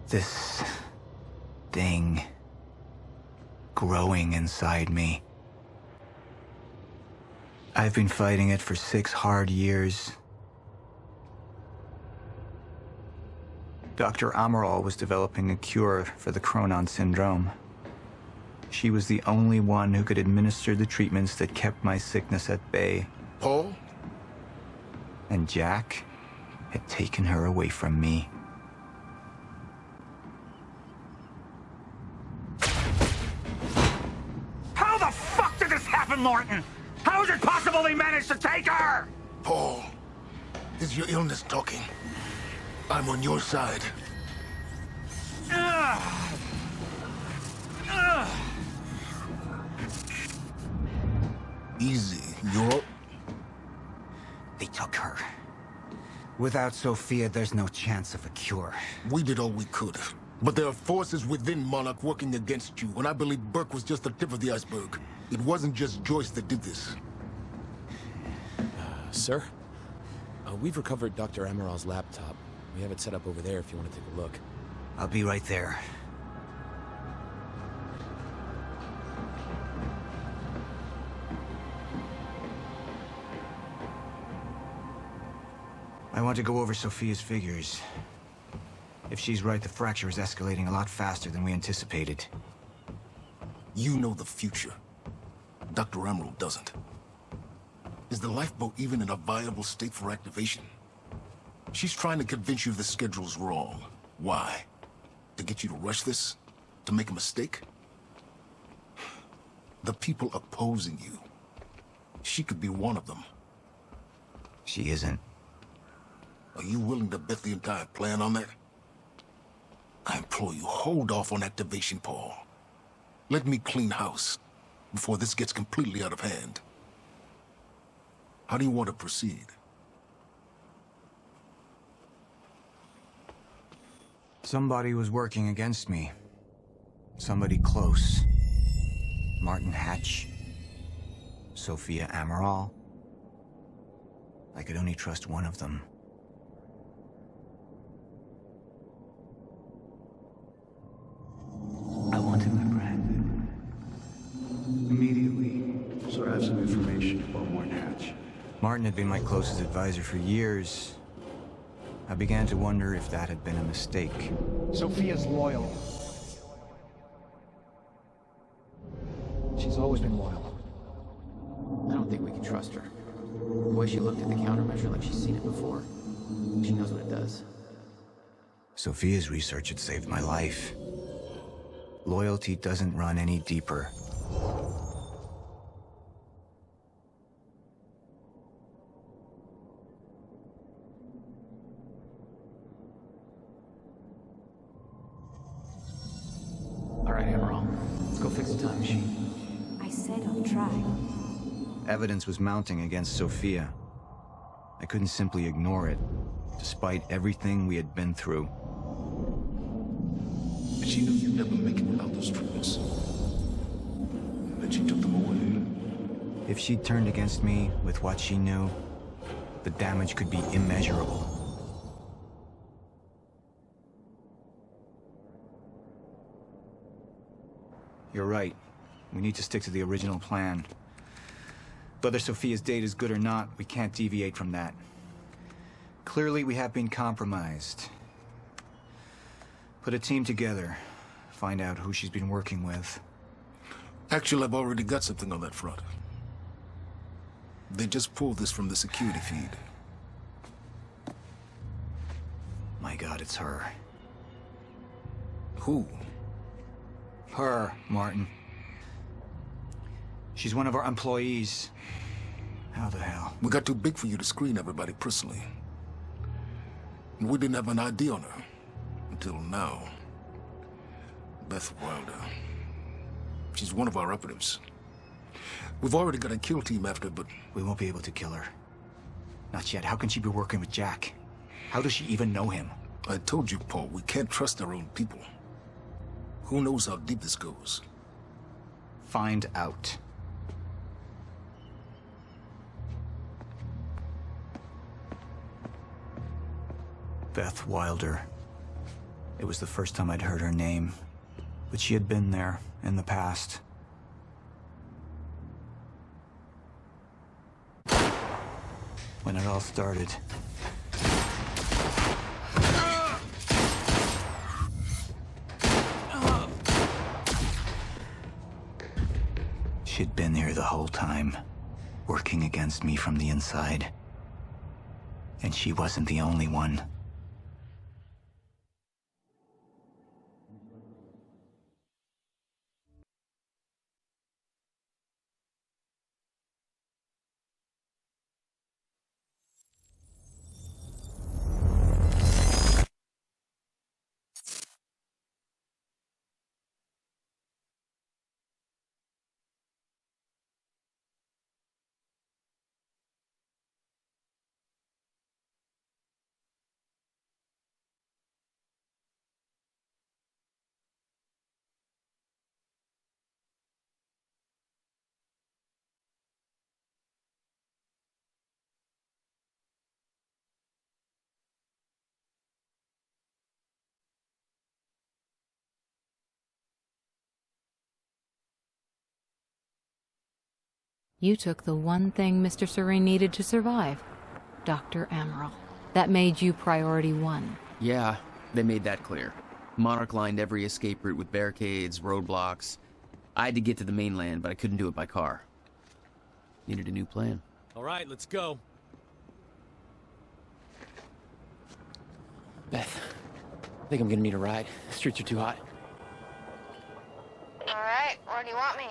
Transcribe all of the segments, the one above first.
This thing growing inside me. I've been fighting it for 6 hard years. Dr. Amaral was developing a cure for the Cronon syndrome. She was the only one who could administer the treatments that kept my sickness at bay. Paul? And Jack had taken her away from me. How the fuck did this happen, Morton? How is it possible they managed to take her? Paul, is your illness talking? I'm on your side. Easy, you're... They took her. Without Sophia, there's no chance of a cure. We did all we could. But there are forces within Monarch working against you, and I believe Burke was just the tip of the iceberg. It wasn't just Joyce that did this. Sir? We've recovered Dr. Amaral's laptop. We have it set up over there if you want to take a look. I'll be right there. I want to go over Sophia's figures. If she's right, the fracture is escalating a lot faster than we anticipated. You know the future. Dr. Amaral doesn't. Is the lifeboat even in a viable state for activation? She's trying to convince you the schedule's wrong. Why? To get you to rush this? To make a mistake? The people opposing you. She could be one of them. She isn't. Are you willing to bet the entire plan on that? I implore you, hold off on activation, Paul. Let me clean house before this gets completely out of hand. How do you want to proceed? Somebody was working against me. Somebody close. Martin Hatch. Sophia Amaral. I could only trust one of them. I want him, my friend. Immediately. So I have some information about Martin Hatch. Martin had been my closest advisor for years. I began to wonder if that had been a mistake. Sophia's loyal. She's always been loyal. I don't think we can trust her. The way she looked at the countermeasure like she's seen it before. She knows what it does. Sophia's research had saved my life. Loyalty doesn't run any deeper. All right, Amaral. Let's go fix the time machine. I said I'll try. Evidence was mounting against Sophia. I couldn't simply ignore it, despite everything we had been through. But she knew you'd never make it without those treatments. And then she took them away. If she'd turned against me with what she knew, the damage could be immeasurable. You're right. We need to stick to the original plan. Whether Sophia's date is good or not, we can't deviate from that. Clearly, we have been compromised. Put a team together. Find out who she's been working with. Actually, I've already got something on that front. They just pulled this from the security feed. My God, it's her. Who? Her, Martin. She's one of our employees. How the hell? We got too big for you to screen everybody personally. And we didn't have an ID on her. Until now. Beth Wilder. She's one of our operatives. We've already got a kill team after her, but... We won't be able to kill her. Not yet. How can she be working with Jack? How does she even know him? I told you, Paul, we can't trust our own people. Who knows how deep this goes? Find out. Beth Wilder. It was the first time I'd heard her name, but she had been there in the past. When it all started. She'd been here the whole time, working against me from the inside. And she wasn't the only one. You took the one thing Mr. Serene needed to survive, Dr. Amaral. That made you priority one. Yeah, they made that clear. Monarch lined every escape route with barricades, roadblocks. I had to get to the mainland, but I couldn't do it by car. Needed a new plan. All right, let's go. Beth, I think I'm gonna need a ride. The streets are too hot. All right, where do you want me?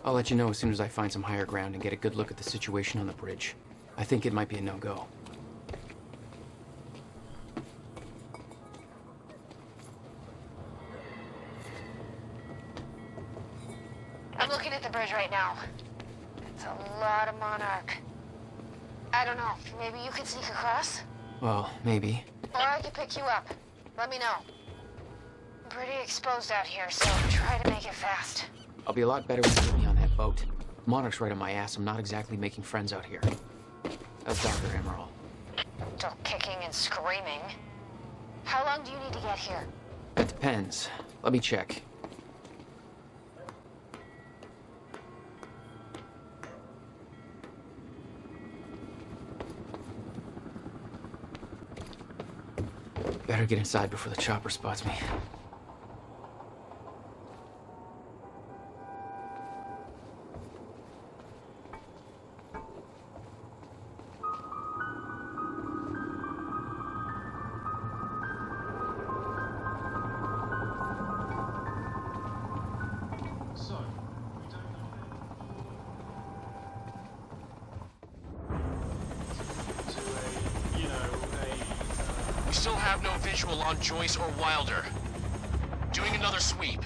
I'll let you know as soon as I find some higher ground and get a good look at the situation on the bridge. I think it might be a no-go. I'm looking at the bridge right now. It's a lot of Monarch. I don't know, maybe you could sneak across? Well, maybe. Or I could pick you up. Let me know. I'm pretty exposed out here, so try to make it fast. I'll be a lot better when you get me on that boat. Monarch's right on my ass. I'm not exactly making friends out here. That's Dr. Amaral. Still kicking and screaming. How long do you need to get here? That depends. Let me check. Better get inside before the chopper spots me. We still have no visual on Joyce or Wilder. Doing another sweep.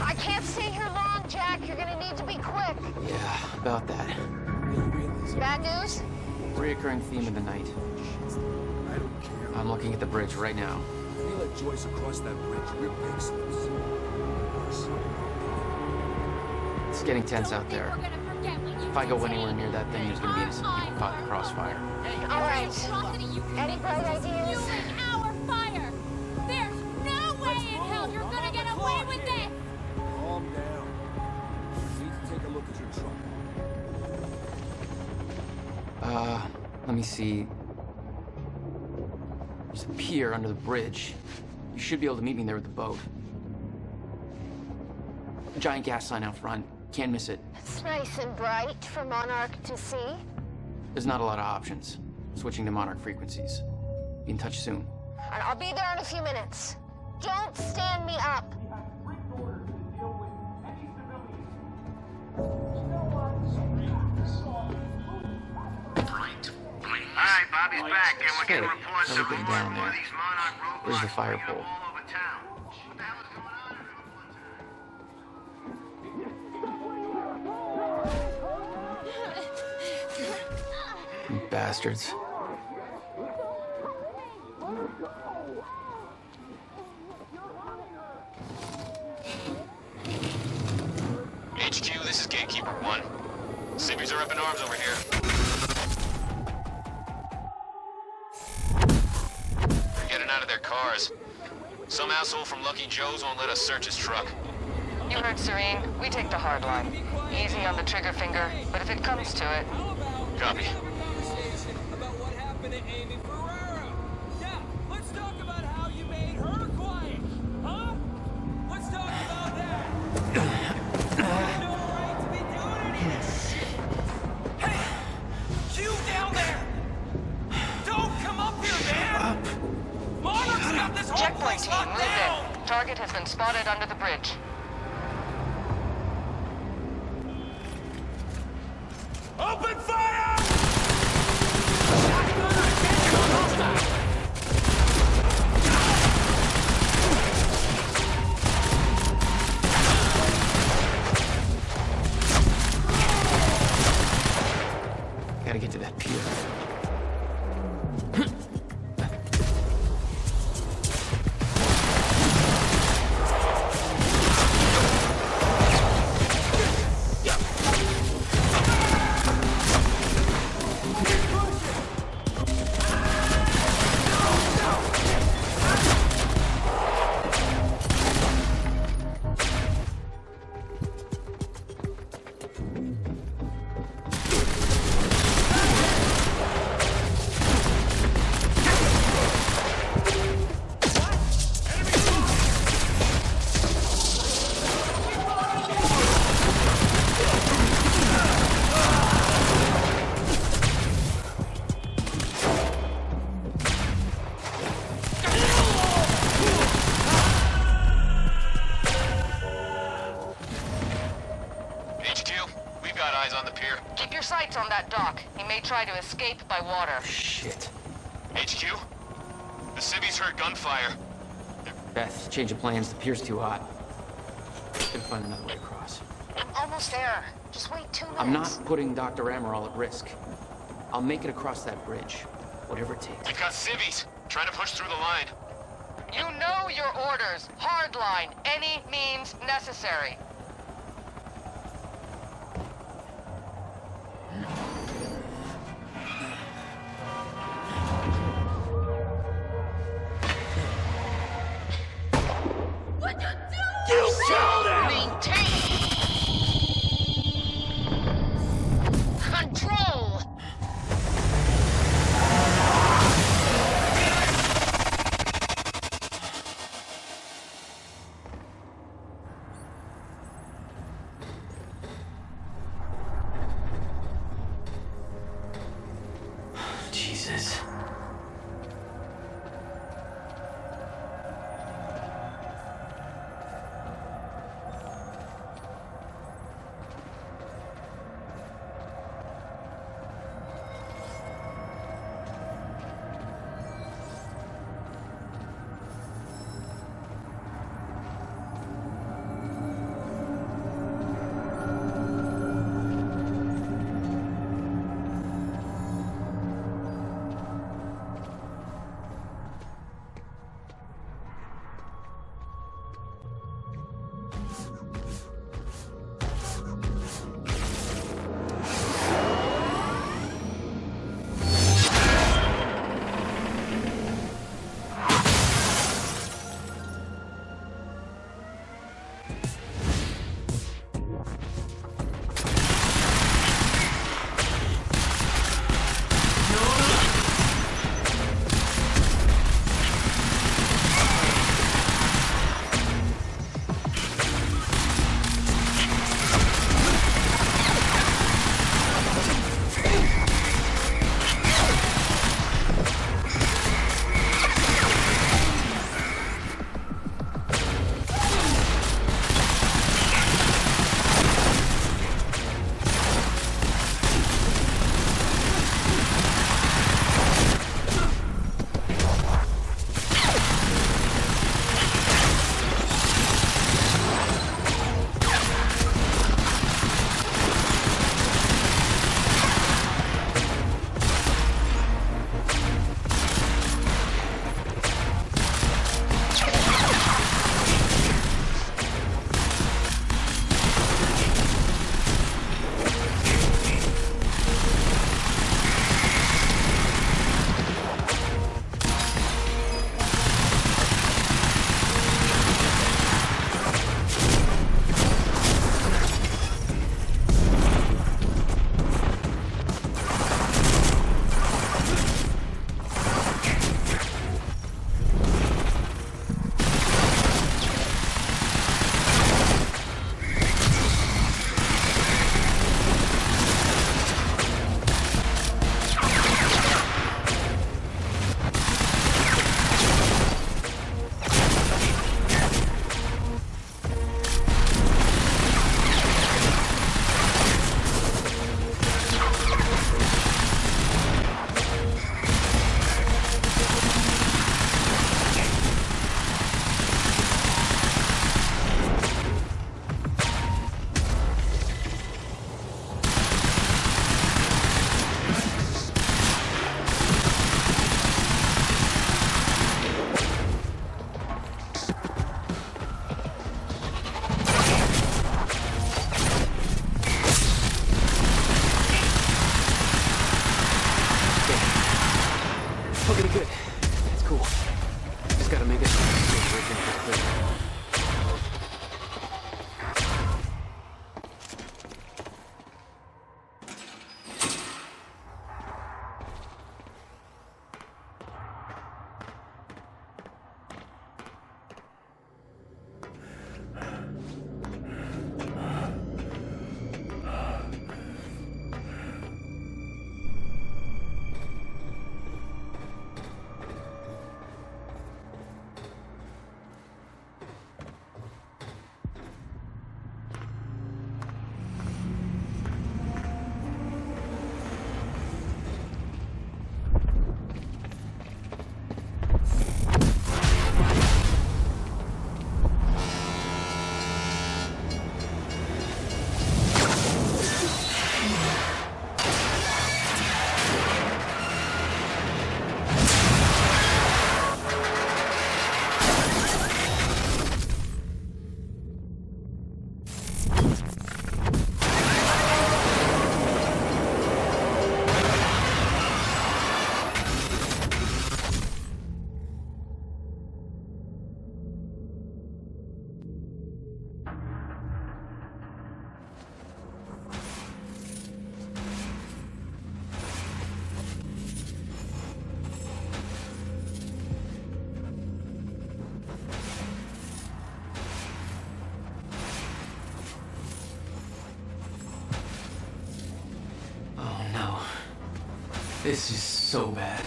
I can't stay here long, Jack. You're gonna need to be quick. Yeah, about that. Bad news? Reoccurring theme of the night. I don't care. I'm looking at the bridge right now. If we let Joyce across that bridge, we're big slips. It's getting tense out there. If I go anywhere near that thing, there's gonna be innocent people caught in the crossfire. All right. Any bright ideas? Our fire! There's no way in hell you're gonna get away with this! Calm down. We need to take a look at your truck. Let me see. There's a pier under the bridge. You should be able to meet me there with the boat. A giant gas sign out front. Can't miss it. It's nice and bright for Monarch to see. There's not a lot of options. Switching to Monarch frequencies. Be in touch soon. And I'll be there in a few minutes. Don't stand me up. Alright, Bobby's back, and we can Hey, report some everything more down of there. these Monarch roadblocks Where's the fire popping up pole? all over town. What the hell is going on everyone? You bastards. Civvies are up in arms over here. They're getting out of their cars. Some asshole from Lucky Joe's won't let us search his truck. You heard Serene. We take the hard line. Easy on the trigger finger, but if it comes to it... Copy. About what happened to Amy Ferraro. Yeah, let's talk about how you made her quiet. Huh? Let's talk about that. You have no right to be doing any of this shit. Hey! You down there! Don't come up here, man! Monarch's got this whole Checkpoint place team, locked move down! in. Target has been spotted under the bridge. Open fire! Gotta get to that pier. Keep your sights on that dock. He may try to escape by water. Shit. HQ? The civvies heard gunfire. Beth, change of plans. The pier's too hot. Can find another way across. I'm almost there. Just wait 2 minutes. I'm not putting Dr. Amaral at risk. I'll make it across that bridge. Whatever it takes. We've got civvies trying to push through the line. You know your orders. Hard line. Any means necessary. What you doing? You killed him! Maintain control. Okay, good. That's cool. Just gotta make it clear. This is so bad.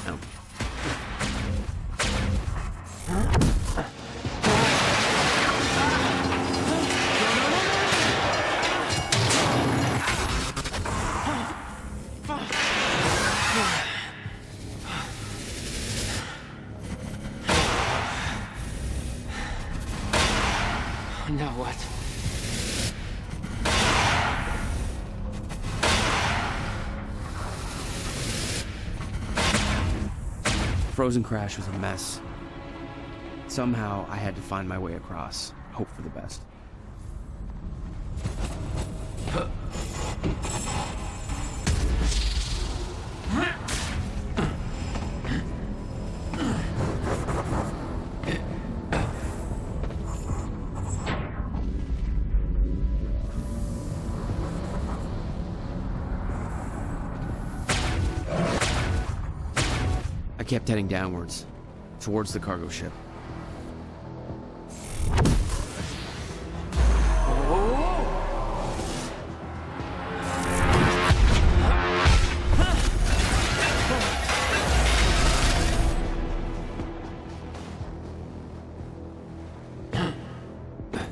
No. Now what? Frozen crash was a mess. Somehow, I had to find my way across. Hope for the best. I kept heading downwards, towards the cargo ship.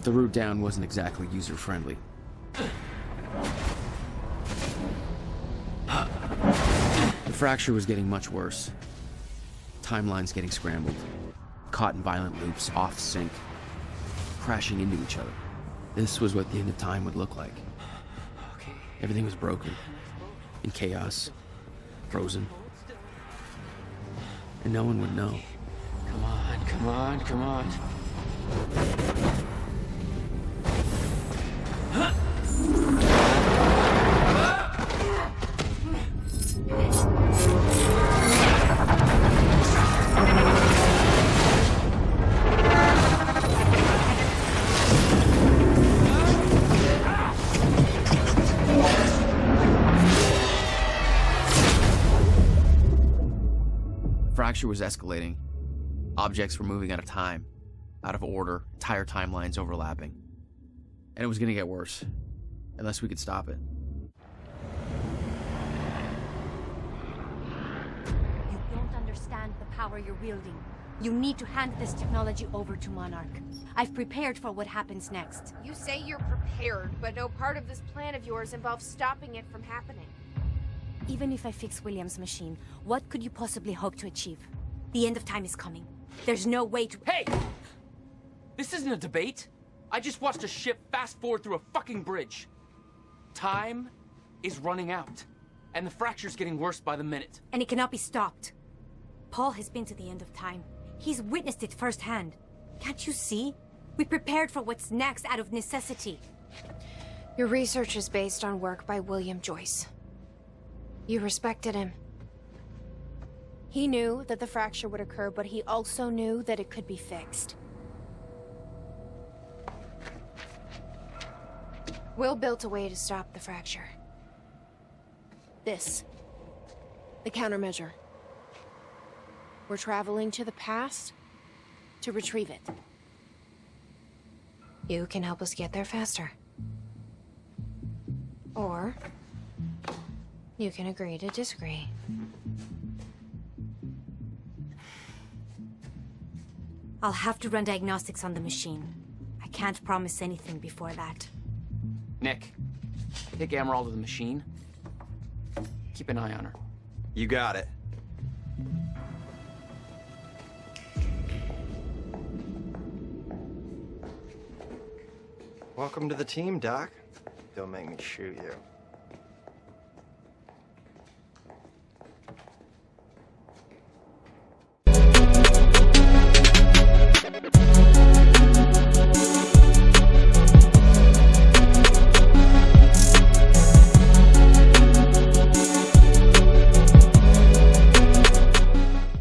The route down wasn't exactly user-friendly. The fracture was getting much worse. Timelines getting scrambled. Caught in violent loops, off sync. Crashing into each other. This was what the end of time would look like. Everything was broken. In chaos. Frozen. And no one would know. Come on, come on, come on. Fracture was escalating. Objects were moving out of time, out of order, entire timelines overlapping. And it was going to get worse, unless we could stop it. You don't understand the power you're wielding. You need to hand this technology over to Monarch. I've prepared for what happens next. You say you're prepared, but no part of this plan of yours involves stopping it from happening. Even if I fix William's machine, what could you possibly hope to achieve? The end of time is coming. There's no way to— Hey! This isn't a debate. I just watched a ship fast forward through a fucking bridge. Time is running out, and the fracture's getting worse by the minute. And it cannot be stopped. Paul has been to the end of time. He's witnessed it firsthand. Can't you see? We prepared for what's next out of necessity. Your research is based on work by William Joyce. You respected him. He knew that the fracture would occur, but he also knew that it could be fixed. Will built a way to stop the fracture. This. The countermeasure. We're traveling to the past to retrieve it. You can help us get there faster. Or you can agree to disagree. I'll have to run diagnostics on the machine. I can't promise anything before that. Nick, take Emerald to the machine. Keep an eye on her. You got it. Welcome to the team, Doc. Don't make me shoot you.